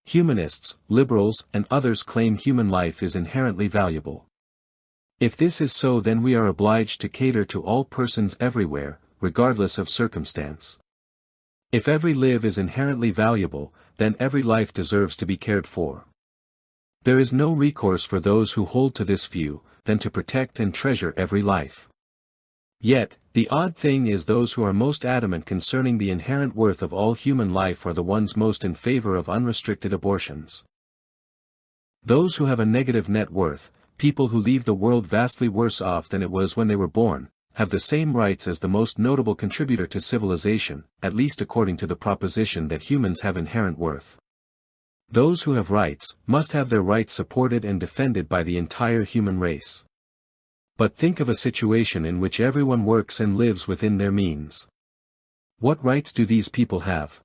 Humanists, liberals, and others claim human life is inherently valuable. If this is so, then we are obliged to cater to all persons everywhere, regardless of circumstance. If every life is inherently valuable, then every life deserves to be cared for. There is no recourse for those who hold to this view, than to protect and treasure every life. Yet, the odd thing is those who are most adamant concerning the inherent worth of all human life are the ones most in favor of unrestricted abortions. Those who have a negative net worth, people who leave the world vastly worse off than it was when they were born, have the same rights as the most notable contributor to civilization, at least according to the proposition that humans have inherent worth. Those who have rights, must have their rights supported and defended by the entire human race. But think of a situation in which everyone works and lives within their means. What rights do these people have?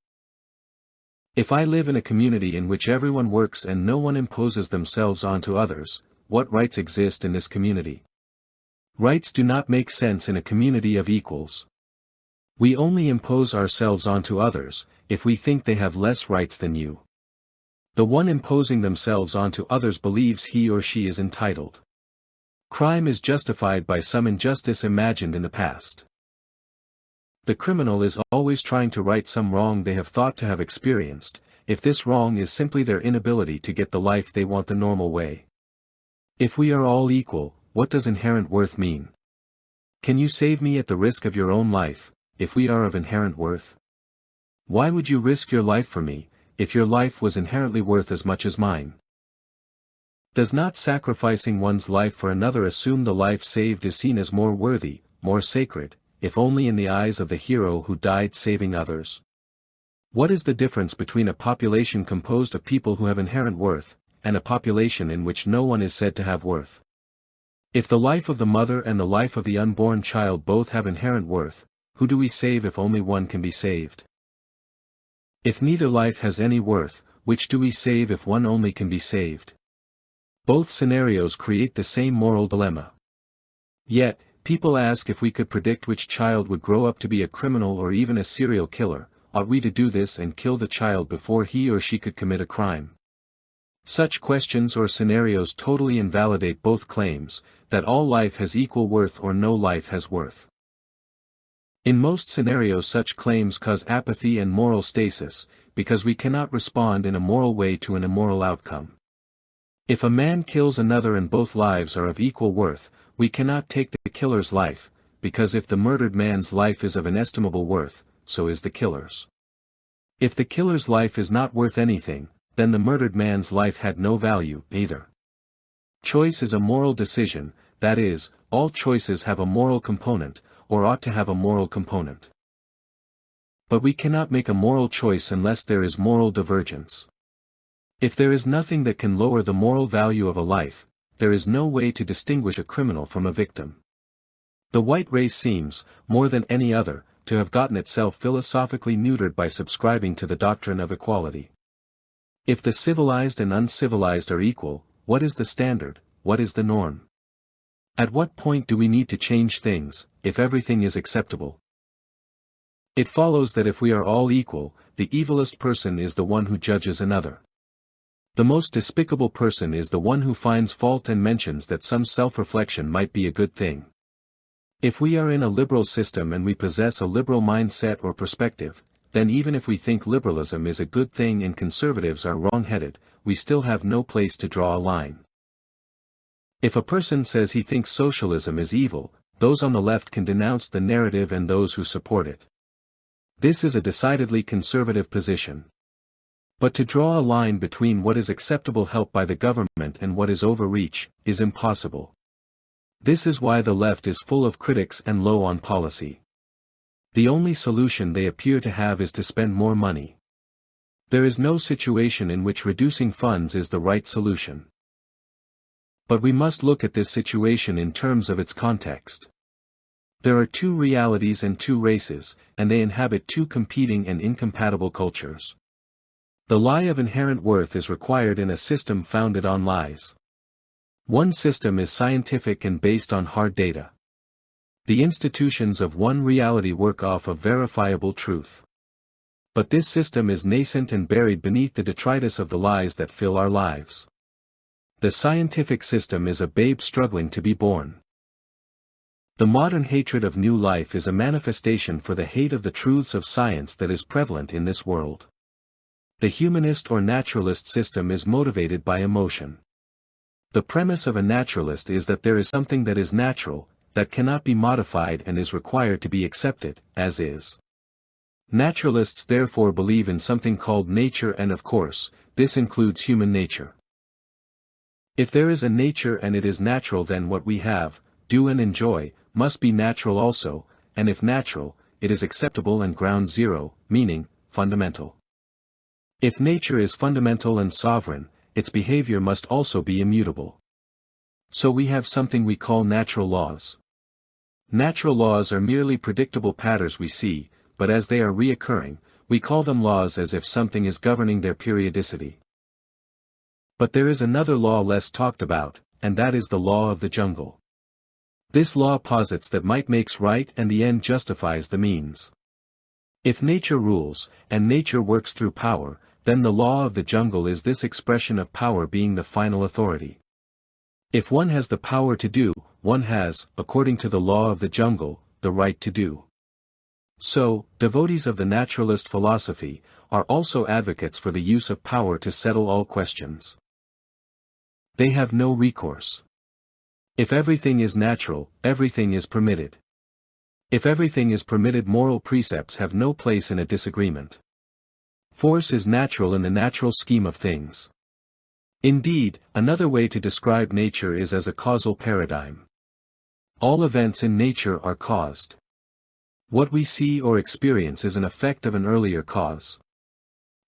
If I live in a community in which everyone works and no one imposes themselves onto others, what rights exist in this community? Rights do not make sense in a community of equals. We only impose ourselves onto others, if we think they have less rights than you. The one imposing themselves onto others believes he or she is entitled. Crime is justified by some injustice imagined in the past. The criminal is always trying to right some wrong they have thought to have experienced, if this wrong is simply their inability to get the life they want the normal way. If we are all equal, what does inherent worth mean? Can you save me at the risk of your own life, if we are of inherent worth? Why would you risk your life for me, if your life was inherently worth as much as mine? Does not sacrificing one's life for another assume the life saved is seen as more worthy, more sacred, if only in the eyes of the hero who died saving others? What is the difference between a population composed of people who have inherent worth, and a population in which no one is said to have worth? If the life of the mother and the life of the unborn child both have inherent worth, who do we save if only one can be saved? If neither life has any worth, which do we save if one only can be saved? Both scenarios create the same moral dilemma. Yet, people ask if we could predict which child would grow up to be a criminal or even a serial killer, ought we to do this and kill the child before he or she could commit a crime? Such questions or scenarios totally invalidate both claims, that all life has equal worth or no life has worth. In most scenarios such claims cause apathy and moral stasis, because we cannot respond in a moral way to an immoral outcome. If a man kills another and both lives are of equal worth, we cannot take the killer's life, because if the murdered man's life is of inestimable worth, so is the killer's. If the killer's life is not worth anything, then the murdered man's life had no value, either. Choice is a moral decision, that is, all choices have a moral component, or ought to have a moral component. But we cannot make a moral choice unless there is moral divergence. If there is nothing that can lower the moral value of a life, there is no way to distinguish a criminal from a victim. The white race seems, more than any other, to have gotten itself philosophically neutered by subscribing to the doctrine of equality. If the civilized and uncivilized are equal, what is the standard, what is the norm? At what point do we need to change things, if everything is acceptable? It follows that if we are all equal, the evilest person is the one who judges another. The most despicable person is the one who finds fault and mentions that some self-reflection might be a good thing. If we are in a liberal system and we possess a liberal mindset or perspective, then even if we think liberalism is a good thing and conservatives are wrong-headed, we still have no place to draw a line. If a person says he thinks socialism is evil, those on the left can denounce the narrative and those who support it. This is a decidedly conservative position. But to draw a line between what is acceptable help by the government and what is overreach, is impossible. This is why the left is full of critics and low on policy. The only solution they appear to have is to spend more money. There is no situation in which reducing funds is the right solution. But we must look at this situation in terms of its context. There are two realities and two races, and they inhabit two competing and incompatible cultures. The lie of inherent worth is required in a system founded on lies. One system is scientific and based on hard data. The institutions of one reality work off of verifiable truth. But this system is nascent and buried beneath the detritus of the lies that fill our lives. The scientific system is a babe struggling to be born. The modern hatred of new life is a manifestation for the hate of the truths of science that is prevalent in this world. The humanist or naturalist system is motivated by emotion. The premise of a naturalist is that there is something that is natural, that cannot be modified and is required to be accepted, as is. Naturalists therefore believe in something called nature, and of course, this includes human nature. If there is a nature and it is natural, then what we have, do and enjoy, must be natural also, and if natural, it is acceptable and ground zero, meaning, fundamental. If nature is fundamental and sovereign, its behavior must also be immutable. So we have something we call natural laws. Natural laws are merely predictable patterns we see, but as they are reoccurring, we call them laws as if something is governing their periodicity. But there is another law less talked about, and that is the law of the jungle. This law posits that might makes right and the end justifies the means. If nature rules, and nature works through power, then the law of the jungle is this expression of power being the final authority. If one has the power to do, one has, according to the law of the jungle, the right to do. So, devotees of the naturalist philosophy are also advocates for the use of power to settle all questions. They have no recourse. If everything is natural, everything is permitted. If everything is permitted, moral precepts have no place in a disagreement. Force is natural in the natural scheme of things. Indeed, another way to describe nature is as a causal paradigm. All events in nature are caused. What we see or experience is an effect of an earlier cause.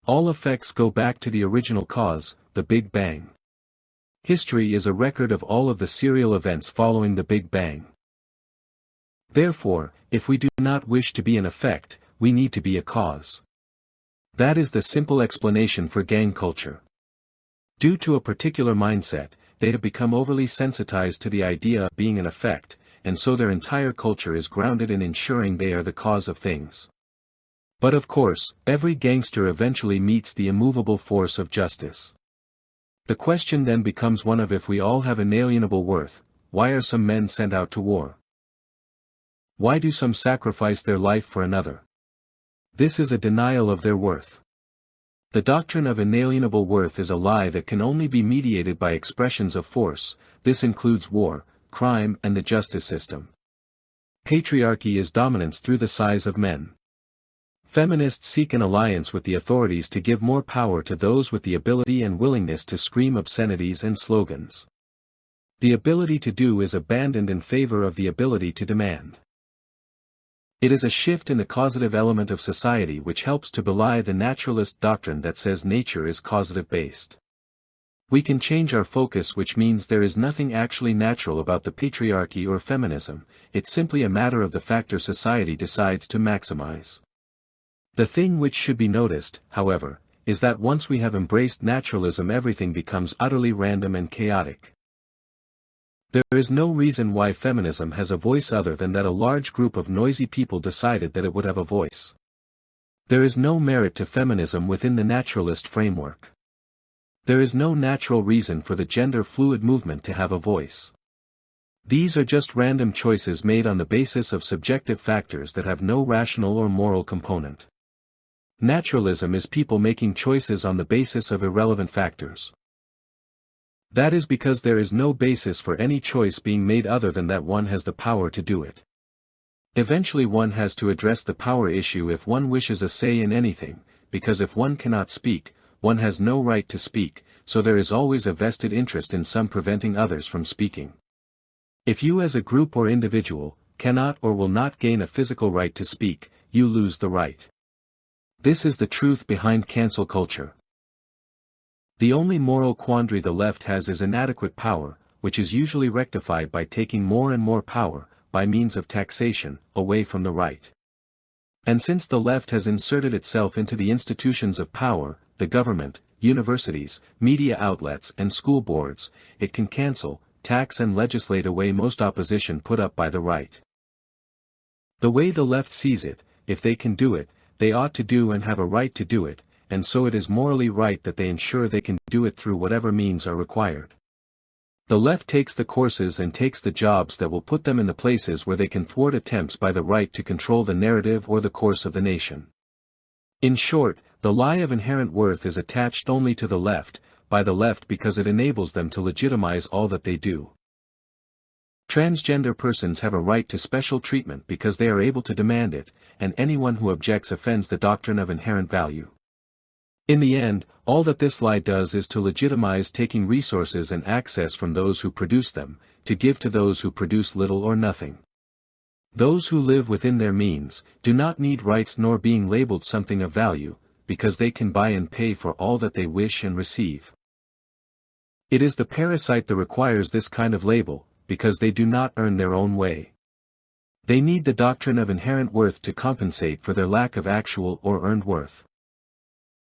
All effects go back to the original cause, the Big Bang. History is a record of all of the serial events following the Big Bang. Therefore, if we do not wish to be an effect, we need to be a cause. That is the simple explanation for gang culture. Due to a particular mindset, they have become overly sensitized to the idea of being an effect, and so their entire culture is grounded in ensuring they are the cause of things. But of course, every gangster eventually meets the immovable force of justice. The question then becomes one of, if we all have inalienable worth, why are some men sent out to war? Why do some sacrifice their life for another? This is a denial of their worth. The doctrine of inalienable worth is a lie that can only be mediated by expressions of force. This includes war, crime, and the justice system. Patriarchy is dominance through the size of men. Feminists seek an alliance with the authorities to give more power to those with the ability and willingness to scream obscenities and slogans. The ability to do is abandoned in favor of the ability to demand. It is a shift in the causative element of society which helps to belie the naturalist doctrine that says nature is causative-based. We can change our focus, which means there is nothing actually natural about the patriarchy or feminism, it's simply a matter of the factor society decides to maximize. The thing which should be noticed, however, is that once we have embraced naturalism, everything becomes utterly random and chaotic. There is no reason why feminism has a voice other than that a large group of noisy people decided that it would have a voice. There is no merit to feminism within the naturalist framework. There is no natural reason for the gender-fluid movement to have a voice. These are just random choices made on the basis of subjective factors that have no rational or moral component. Naturalism is people making choices on the basis of irrelevant factors. That is because there is no basis for any choice being made other than that one has the power to do it. Eventually one has to address the power issue if one wishes a say in anything, because if one cannot speak, one has no right to speak, so there is always a vested interest in some preventing others from speaking. If you as a group or individual, cannot or will not gain a physical right to speak, you lose the right. This is the truth behind cancel culture. The only moral quandary the left has is inadequate power, which is usually rectified by taking more and more power, by means of taxation, away from the right. And since the left has inserted itself into the institutions of power, the government, universities, media outlets and school boards, it can cancel, tax and legislate away most opposition put up by the right. The way the left sees it, if they can do it, they ought to do and have a right to do it, and so it is morally right that they ensure they can do it through whatever means are required. The left takes the courses and takes the jobs that will put them in the places where they can thwart attempts by the right to control the narrative or the course of the nation. In short, the lie of inherent worth is attached only to the left, by the left because it enables them to legitimize all that they do. Transgender persons have a right to special treatment because they are able to demand it, and anyone who objects offends the doctrine of inherent value. In the end, all that this lie does is to legitimize taking resources and access from those who produce them, to give to those who produce little or nothing. Those who live within their means, do not need rights nor being labeled something of value, because they can buy and pay for all that they wish and receive. It is the parasite that requires this kind of label, because they do not earn their own way. They need the doctrine of inherent worth to compensate for their lack of actual or earned worth.